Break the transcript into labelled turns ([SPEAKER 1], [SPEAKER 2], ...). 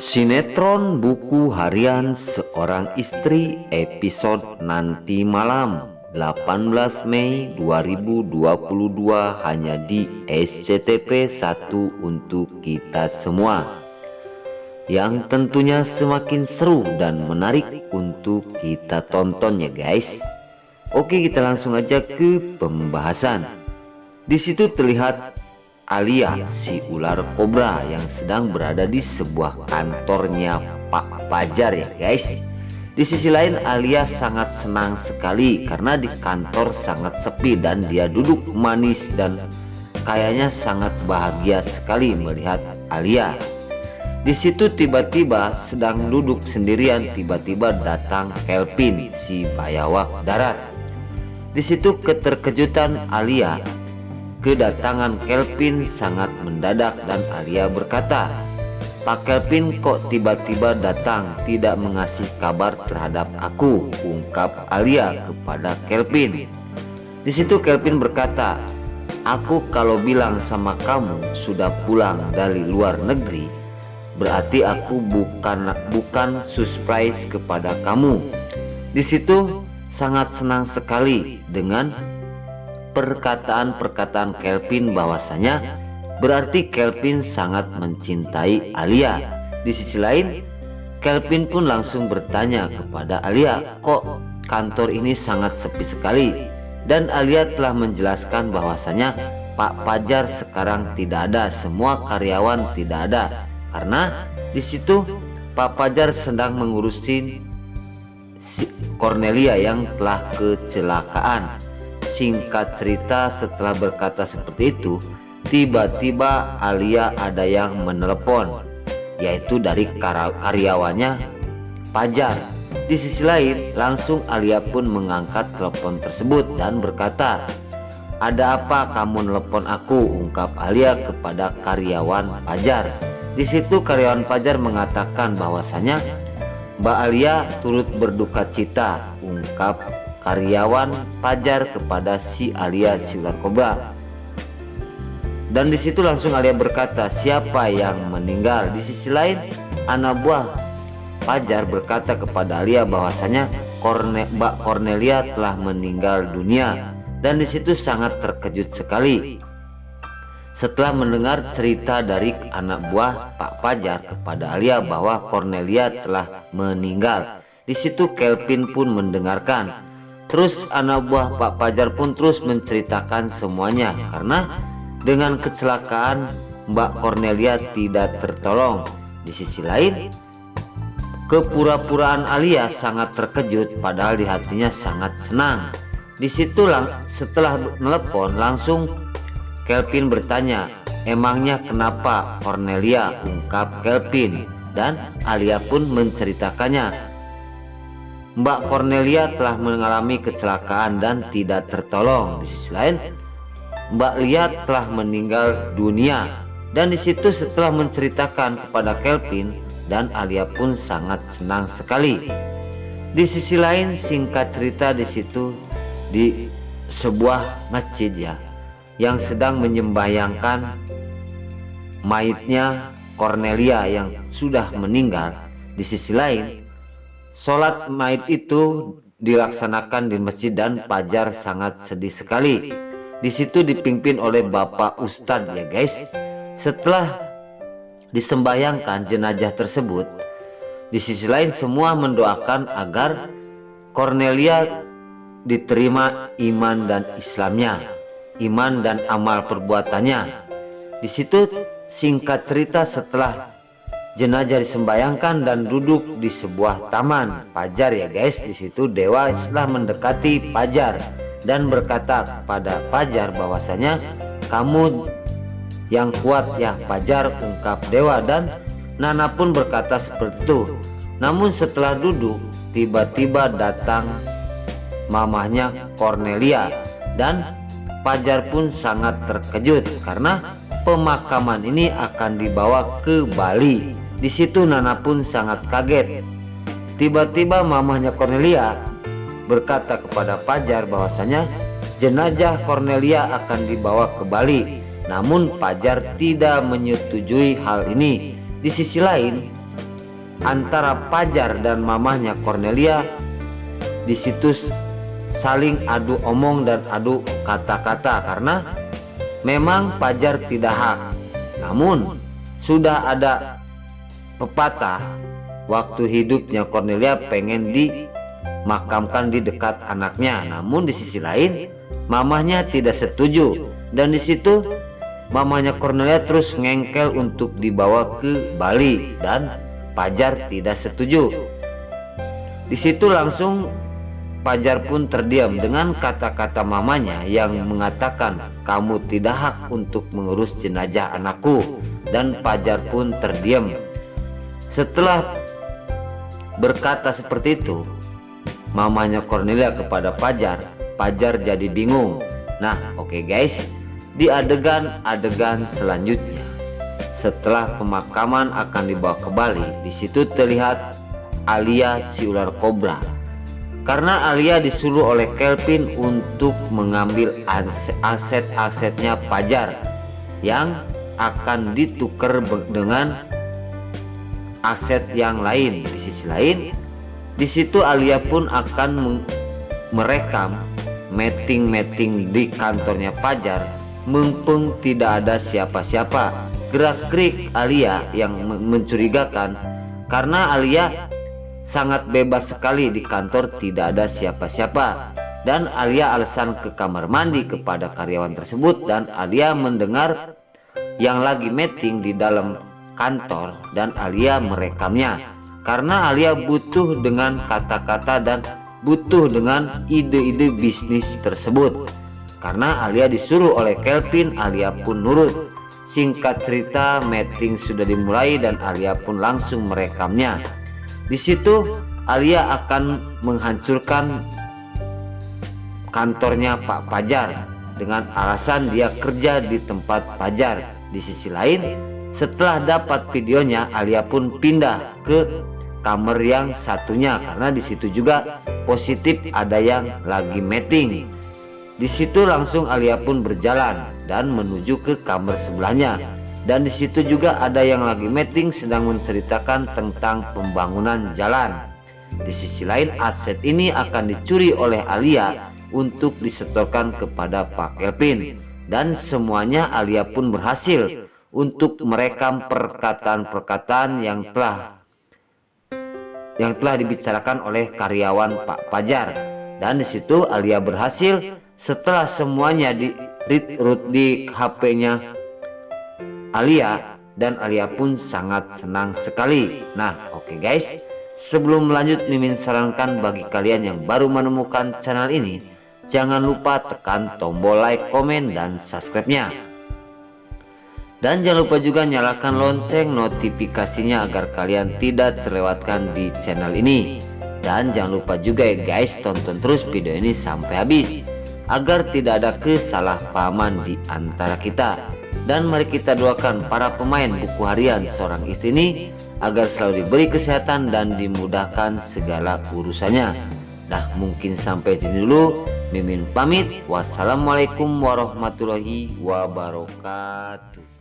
[SPEAKER 1] Sinetron buku harian seorang istri episode nanti malam 18 Mei 2022 hanya di SCTV 1 untuk kita semua, yang tentunya semakin seru dan menarik untuk kita tonton ya guys. Oke, kita langsung aja ke pembahasan. Di situ terlihat Alia, si ular kobra yang sedang berada di sebuah kantornya Pak Pajar ya guys. Di sisi lain Alia sangat senang sekali karena di kantor sangat sepi dan dia duduk manis dan kayaknya sangat bahagia sekali melihat Alia. Di situ tiba-tiba sedang duduk sendirian, tiba-tiba datang Kelvin, si bayawak darat. Di situ keterkejutan Alia. Kedatangan Kelvin sangat mendadak dan Alia berkata, "Pak Kelvin kok tiba-tiba datang, tidak mengasih kabar terhadap aku," ungkap Alia kepada Kelvin. Di situ Kelvin berkata, "Aku kalau bilang sama kamu sudah pulang dari luar negeri, berarti aku bukan surprise kepada kamu." Di situ sangat senang sekali dengan perkataan-perkataan Kelvin bahwasanya berarti Kelvin sangat mencintai Alia. Di sisi lain Kelvin pun langsung bertanya kepada Alia, "Kok kantor ini sangat sepi sekali?" Dan Alia telah menjelaskan bahwasanya Pak Pajar sekarang tidak ada, semua karyawan tidak ada karena di situ Pak Pajar sedang mengurusin Cornelia yang telah kecelakaan. Singkat cerita, setelah berkata seperti itu, tiba-tiba Alia ada yang menelepon, yaitu dari karyawannya Pajar. Di sisi lain, langsung Alia pun mengangkat telepon tersebut dan berkata, "Ada apa kamu telepon aku?" ungkap Alia kepada karyawan Pajar. Di situ karyawan Pajar mengatakan bahwasanya Mbak Alia turut berduka cita, ungkap karyawan Pajar kepada si Alia, si ular kobra. Dan di situ langsung Alia berkata, "Siapa yang meninggal?" Di sisi lain anak buah Pajar berkata kepada Alia bahwasanya Mbak Cornelia telah meninggal dunia. Dan di situ sangat terkejut sekali setelah mendengar cerita dari anak buah Pak Pajar kepada Alia bahwa Cornelia telah meninggal. Di situ Kelvin pun mendengarkan. Terus anak buah Pak Pajar pun terus menceritakan semuanya karena dengan kecelakaan Mbak Cornelia tidak tertolong. Di sisi lain kepura-puraan Alia sangat terkejut padahal di hatinya sangat senang. Di situ setelah menelepon langsung Kelvin bertanya, "Emangnya kenapa Cornelia?" ungkap Kelvin dan Alia pun menceritakannya. Mbak Cornelia telah mengalami kecelakaan dan tidak tertolong. Di sisi lain, Mbak Lia telah meninggal dunia. Dan di situ setelah menceritakan kepada Kelvin dan Alia pun sangat senang sekali. Di sisi lain, singkat cerita di situ di sebuah masjid ya, yang sedang menyembahyangkan mayitnya Cornelia yang sudah meninggal. Di sisi lain, sholat mayit itu dilaksanakan di masjid dan Pajar sangat sedih sekali. Di situ dipimpin oleh Bapak Ustadz ya guys. Setelah disembayangkan jenazah tersebut, di sisi lain semua mendoakan agar Cornelia diterima iman dan Islamnya, iman dan amal perbuatannya. Di situ singkat cerita setelah jenazah disembayangkan dan duduk di sebuah taman Pajar ya guys. Di situ dewa telah mendekati Pajar dan berkata kepada Pajar bahwasanya, "Kamu yang kuat ya Pajar," ungkap dewa. Dan Nana pun berkata seperti itu. Namun setelah duduk tiba-tiba datang mamahnya Cornelia dan Pajar pun sangat terkejut karena pemakaman ini akan dibawa ke Bali. Di situ Nana pun sangat kaget. Tiba-tiba mamahnya Cornelia berkata kepada Pajar bahwasanya jenazah Cornelia akan dibawa ke Bali. Namun Pajar tidak menyetujui hal ini. Di sisi lain, antara Pajar dan mamahnya Cornelia di situ saling adu omong dan adu kata-kata karena memang Pajar tidak hak. Namun sudah ada pepatah waktu hidupnya Cornelia pengen dimakamkan di dekat anaknya. Namun di sisi lain mamahnya tidak setuju dan di situ mamanya Cornelia terus ngengkel untuk dibawa ke Bali dan Pajar tidak setuju. Di situ langsung Pajar pun terdiam dengan kata-kata mamanya yang mengatakan kamu tidak hak untuk mengurus jenazah anakku, dan Pajar pun terdiam. Setelah berkata seperti itu mamanya Cornelia kepada Pajar, Pajar jadi bingung. Nah oke guys, di adegan selanjutnya setelah pemakaman akan dibawa ke Bali, di situ terlihat Alia si ular kobra. Karena Alia disuruh oleh Kelvin untuk mengambil aset-asetnya Pajar yang akan ditukar dengan aset yang lain. Di sisi lain, di situ Alia pun akan merekam meeting di kantornya Pajar. Mumpung tidak ada siapa-siapa, gerak-gerik Alia yang mencurigakan karena Alia sangat bebas sekali di kantor, tidak ada siapa-siapa. Dan Alia alasan ke kamar mandi kepada karyawan tersebut, dan Alia mendengar yang lagi meeting di dalam kantor dan Alia merekamnya karena Alia butuh dengan kata-kata dan butuh dengan ide-ide bisnis tersebut. Karena Alia disuruh oleh Kelvin, Alia pun nurut. Singkat cerita, meeting sudah dimulai dan Alia pun langsung merekamnya. Di situ Alia akan menghancurkan kantornya Pak Pajar dengan alasan dia kerja di tempat Pajar. Di sisi lain, setelah dapat videonya, Alia pun pindah ke kamar yang satunya karena di situ juga positif ada yang lagi meeting. Di situ langsung Alia pun berjalan dan menuju ke kamar sebelahnya. Dan di situ juga ada yang lagi meeting sedang menceritakan tentang pembangunan jalan. Di sisi lain, aset ini akan dicuri oleh Alia untuk disetorkan kepada Pak Kelvin. Dan semuanya Alia pun berhasil untuk merekam perkataan-perkataan yang telah dibicarakan oleh karyawan Pak Pajar. Dan di situ Alia berhasil setelah semuanya di-read di HP-nya Alia, dan Alia pun sangat senang sekali. Nah oke guys, sebelum lanjut Mimin sarankan bagi kalian yang baru menemukan channel ini, jangan lupa tekan tombol like, komen, dan subscribe-nya. Dan jangan lupa juga nyalakan lonceng notifikasinya agar kalian tidak terlewatkan di channel ini. Dan jangan lupa juga ya guys, tonton terus video ini sampai habis agar tidak ada kesalahpahaman di antara kita. Dan mari kita doakan para pemain buku harian seorang istri ini agar selalu diberi kesehatan dan dimudahkan segala urusannya. Nah mungkin sampai sini dulu, Mimin pamit. Wassalamualaikum warahmatullahi wabarakatuh.